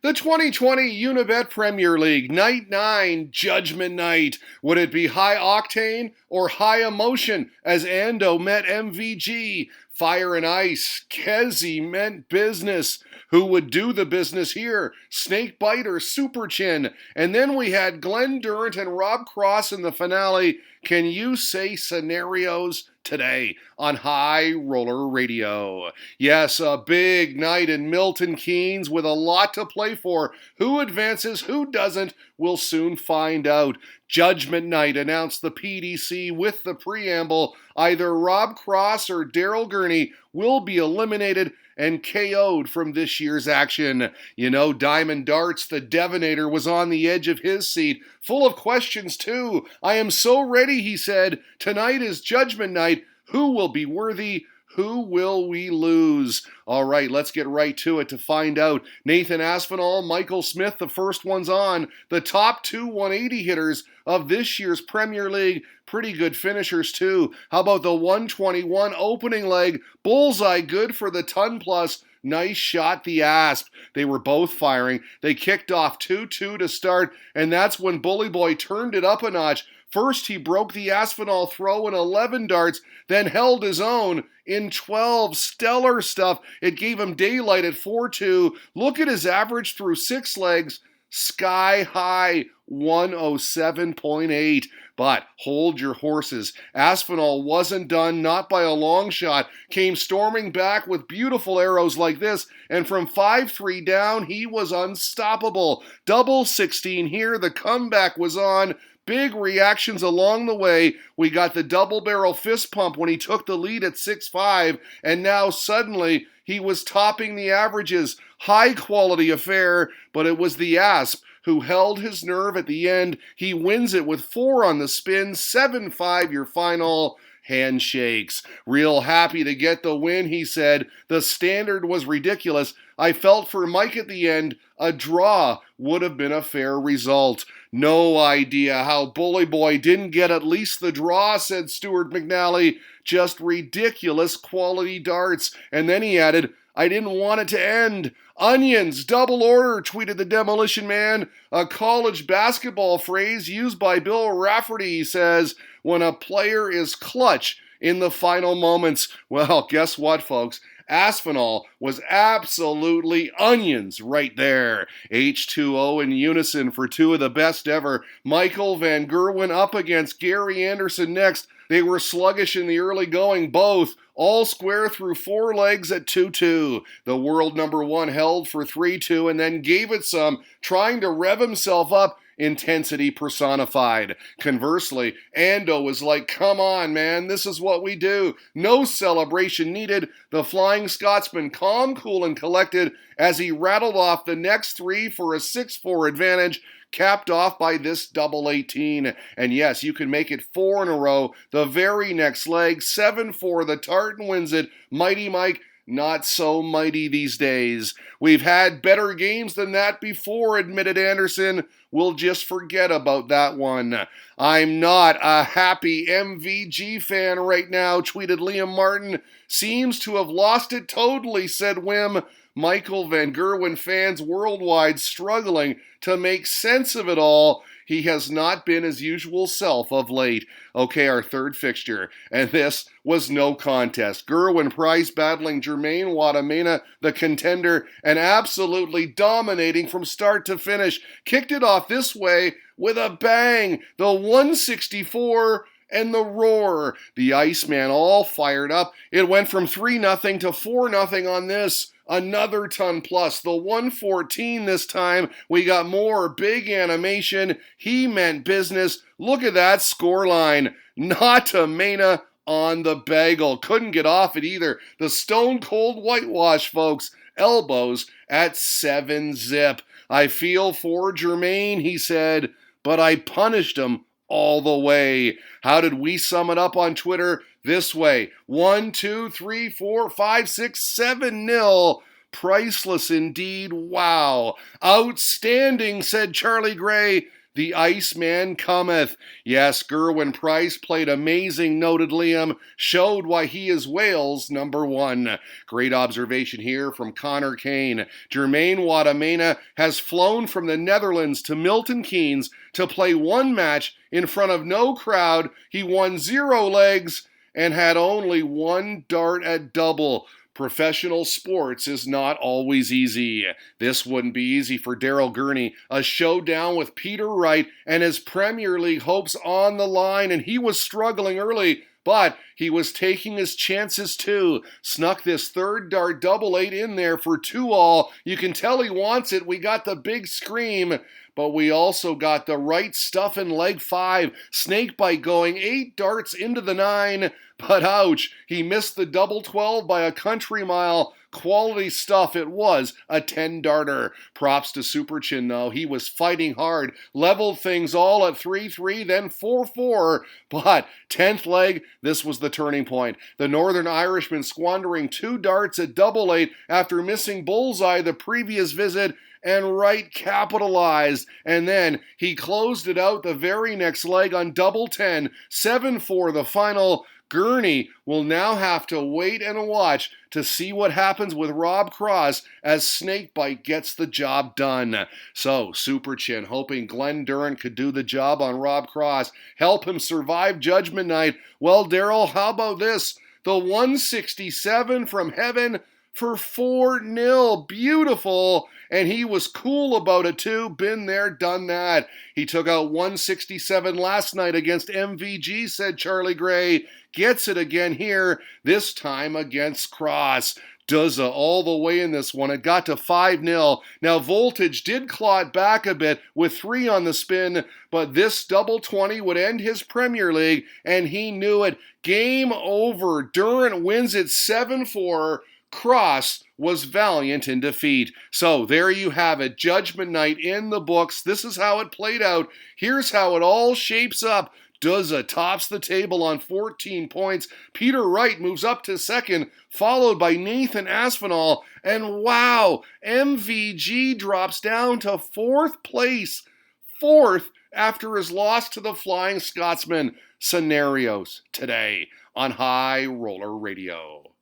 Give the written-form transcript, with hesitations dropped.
The 2020 Unibet Premier League, Night 9, Judgment Night. Would it be high octane or high emotion as Ando met MVG? Fire and Ice, Kezi meant business. Who would do the business here? Snake Bite or Super Chin? And then we had Glenn Durant and Rob Cross in the finale. Can you say scenarios? Today on High Roller Radio. Yes, a big night in Milton Keynes with a lot to play for. Who advances, who doesn't, we'll soon find out. Judgment Night announced the PDC with the preamble. Either Rob Cross or Daryl Gurney will be eliminated and KO'd from this year's action. You know, Diamond Darts, the Devonator, was on the edge of his seat, full of questions too. I am so ready, he said. Tonight is Judgment Night. Who will be worthy? Who will we lose? All right, let's get right to it to find out. Nathan Aspinall, Michael Smith, the first one's on. The top two 180 hitters of this year's Premier League. Pretty good finishers, too. How about the 121 opening leg? Bullseye good for the ton plus. Nice shot, the Asp. They were both firing. They kicked off 2-2 to start, and that's when Bully Boy turned it up a notch. First, he broke the Aspinall throw in 11 darts, then held his own in 12. Stellar stuff. It gave him daylight at 4-2. Look at his average through 6 legs. Sky high, 107.8. But hold your horses. Aspinall wasn't done, not by a long shot. Came storming back with beautiful arrows like this, and from 5-3 down, he was unstoppable. Double 16 here, the comeback was on. Big reactions along the way. We got the double barrel fist pump when he took the lead at 6-5, and now suddenly he was topping the averages. High quality affair, but it was the Asp who held his nerve at the end. He wins it with 4 on the spin, 7-5 your final. Handshakes. Real happy to get the win, he said. The standard was ridiculous. I felt for Mike at the end, a draw would have been a fair result. No idea how Bully Boy didn't get at least the draw, said Stuart McNally. Just ridiculous quality darts. And then he added, I didn't want it to end. Onions, double order, tweeted the Demolition Man. A college basketball phrase used by Bill Rafferty, he says, when a player is clutch in the final moments. Well, guess what, folks? Aspinall was absolutely onions right there. H2O in unison for 2 of the best ever. Michael Van Gerwen up against Gary Anderson next. They were sluggish in the early going, both. All square through 4 legs at 2-2. The world number 1 held for 3-2 and then gave it some, trying to rev himself up. Intensity personified. Conversely, Ando was like, come on, man, this is what we do. No celebration needed. The Flying Scotsman calm, cool, and collected as he rattled off the next 3 for a 6-4 advantage, capped off by this double 18. And yes, you can make it 4 in a row. The very next leg, 7-4, the Tartan wins it. Mighty Mike, not so mighty these days. We've had better games than that before, admitted Anderson. We'll just forget about that one. I'm not a happy MVG fan right now, tweeted Liam Martin. Seems to have lost it totally, said Wim. Michael Van Gerwen fans worldwide struggling to make sense of it all. He has not been his usual self of late. Okay, our third fixture. And this was no contest. Gerwen Price battling Jermaine Wadamena, the contender, and absolutely dominating from start to finish. Kicked it off this way with a bang. The 164 and the roar. The Iceman all fired up. It went from 3-0 to 4-0 on this. Another ton plus. The 114 this time. We got more big animation. He meant business. Look at that scoreline. Natamena on the bagel. Couldn't get off it either. The stone cold whitewash, folks. Elbows at 7-zip. I feel for Jermaine, he said, but I punished him all the way. How did we sum it up on Twitter? This way. 1, 2, 3, 4, 5, 6, 7-0. Priceless indeed. Wow. Outstanding, said Charlie Gray. The Iceman cometh. Yes, Gerwen Price played amazing, noted Liam, showed why he is Wales #1. Great observation here from Connor Kane. Jermaine Wadamena has flown from the Netherlands to Milton Keynes to play one match in front of no crowd. He won 0 legs and had only one dart at double. Professional sports is not always easy. This wouldn't be easy for Daryl Gurney. A showdown with Peter Wright and his Premier League hopes on the line, and he was struggling early, but he was taking his chances too. Snuck this third dart double 8 in there for 2-all. You can tell he wants it. We got the big scream, but we also got the right stuff in leg 5. Snakebite going 8 darts into the 9. But ouch, he missed the double 12 by a country mile. Quality stuff it was, a 10-darter. Props to Superchin though, he was fighting hard, leveled things all at 3-3, then 4-4. But 10th leg, this was the turning point. The Northern Irishman squandering 2 darts at double 8 after missing bullseye the previous visit, and Wright capitalized, and then he closed it out the very next leg on double 10, 7-4 the final. Gurney will now have to wait and watch to see what happens with Rob Cross as Snakebite gets the job done. So, Superchin hoping Glenn Durant could do the job on Rob Cross, help him survive Judgment Night. Well, Daryl, how about this? The 167 from heaven for 4-0. Beautiful. And he was cool about it too. Been there, done that. He took out 167 last night against MVG, said Charlie Gray. Gets it again here, this time against Cross. Duzza all the way in this one. It got to 5-0. Now, Voltage did claw it back a bit with 3 on the spin, but this double 20 would end his Premier League, and he knew it. Game over. Durant wins it 7-4. Cross was valiant in defeat. So there you have it. Judgment Night in the books. This is how it played out. Here's how it all shapes up. Duzza tops the table on 14 points. Peter Wright moves up to second, followed by Nathan Aspinall. And wow, MVG drops down to 4th place. 4th after his loss to the Flying Scotsman. Scenarios today on High Roller Radio.